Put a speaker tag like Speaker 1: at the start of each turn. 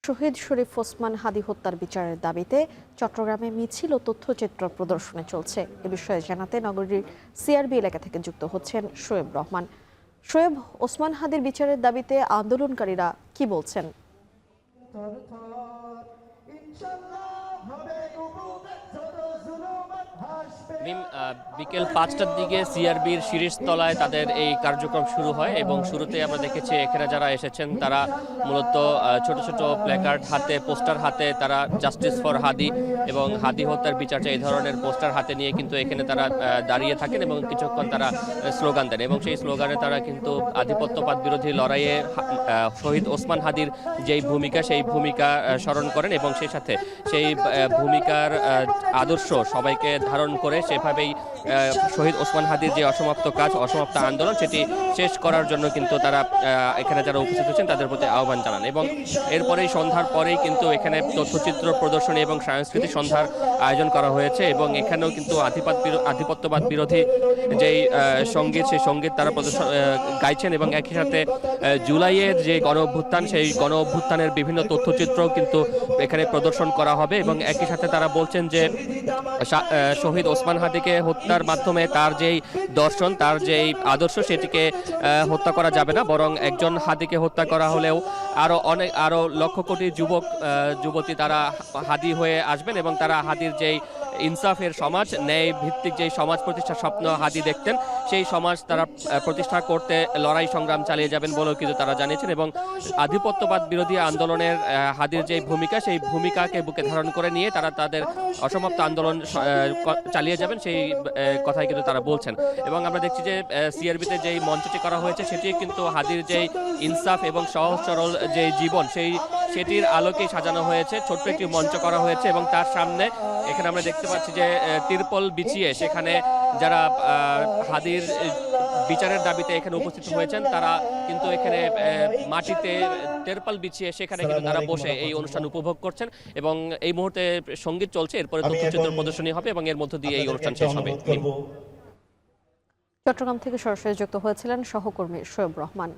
Speaker 1: শহীদ শরীফ ওসমান হাদী হত্যার বিচারের দাবিতে চট্টগ্রামে মিছিল ও তথ্যচিত্র প্রদর্শনী চলছে। এ বিষয়ে জানাতে নগরীর সিআরবি এলাকা থেকে যুক্ত হচ্ছেন শোয়েব রহমান। শোয়েব, ওসমান হাদীর বিচারের দাবিতে আন্দোলনকারীরা কি বলছেন?
Speaker 2: বিকেল ৫টার দিকে সিআরবির শিরিষতলায় তাদের এই কার্যক্রম শুরু হয় এবং শুরুতে আমরা দেখেছি এখানে যারা এসেছেন তারা মূলত ছোট ছোট প্ল্যাকার্ড হাতে, পোস্টার হাতে, তারা জাস্টিস ফর হাদী এবং হাদী হত্যার বিচার চাই এই ধরনের পোস্টার হাতে নিয়ে কিন্তু এখানে তারা দাঁড়িয়ে থাকেন এবং কিছুক্ষণ তারা স্লোগান দেন এবং সেই স্লোগানে তারা কিন্তু আধিপত্যবাদ বিরোধী লড়াইয়ে শহীদ ওসমান হাদীর যেই ভূমিকা সেই ভূমিকা স্মরণ করেন এবং সেই সাথে সেই ভূমিকার আদর্শ সবাইকে ধারণ করে সেভাবেই শহীদ ওসমান হাদীর যে অসমাপ্ত কাজ, অসমাপ্ত আন্দোলন সেটি শেষ করার জন্য কিন্তু তারা এখানে যারা উপস্থিত হচ্ছেন তাদের প্রতি আহ্বান জানান। এবং এরপরেই সন্ধ্যার পরেই কিন্তু এখানে তথ্যচিত্র প্রদর্শনী এবং সাংস্কৃতিক সন্ধ্যার আয়োজন করা হয়েছে এবং এখানেও কিন্তু আধিপত্যবাদ বিরোধী যেই সঙ্গীত সেই সঙ্গীত তারা গাইছেন এবং একই সাথে জুলাইয়ের যে গণ অভ্যুত্থান সেই গণ অভ্যুত্থানের বিভিন্ন তথ্যচিত্রও কিন্তু এখানে প্রদর্শন করা হবে এবং একই সাথে তারা বলছেন যে শহীদ ওসমান হাদীকে হত্যার মাধ্যমে তার যেই দর্শন, তার যেই আদর্শ সেটিকে হত্যা করা যাবে না, বরং একজন হাদীকে হত্যা করা হলেও আরো লক্ষ কোটি যুবতী তারা হাদী হয়ে আসবেন এবং তারা হাদীর যেই ইনসাফের সমাজ, ন্যায় ভিত্তিক যেই সমাজ প্রতিষ্ঠার স্বপ্ন হাদী দেখতেন সেই সমাজ তারা প্রতিষ্ঠা করতে লড়াই সংগ্রাম চালিয়ে যাবেন বলেও কিন্তু তারা জানিয়েছেন এবং আধিপত্যবাদ বিরোধী আন্দোলনের হাদীর যে ভূমিকা সেই ভূমিকাকে বুকে ধারণ করে নিয়ে তারা তাদের অসমাপ্ত আন্দোলন চালিয়ে যাবেন সেই কথাই কিন্তু তারা বলছেন। এবং আমরা দেখছি যে সিআরবিতে যেই মঞ্চটি করা হয়েছে সেটি কিন্তু হাদীর যেই ইনসাফ এবং সহজ সরল যে জীবন সেটির আলোকেই সাজানো হয়েছে। ছোট্ট একটি মঞ্চ করা হয়েছে এবং তার সামনে এখানে আমরা দেখতে পাচ্ছি যে তিরপল বিছিয়ে সেখানে যারা হাদীর বিচারের দাবিতে এখানে উপস্থিত হয়েছেন তারা কিন্তু এখানে মাটিতে তিরপল বিছিয়ে সেখানে কিন্তু তারা বসে এই অনুষ্ঠান উপভোগ করছেন এবং এই মুহূর্তে সঙ্গীত চলছে, এরপরে তথ্যচিত্র প্রদর্শনী হবে এবং এর মধ্য দিয়ে এই অনুষ্ঠান শেষ হবে।
Speaker 1: চট্টগ্রাম থেকে সরাসরি যুক্ত হয়েছিলেন সহকর্মী শোয়েব রহমান।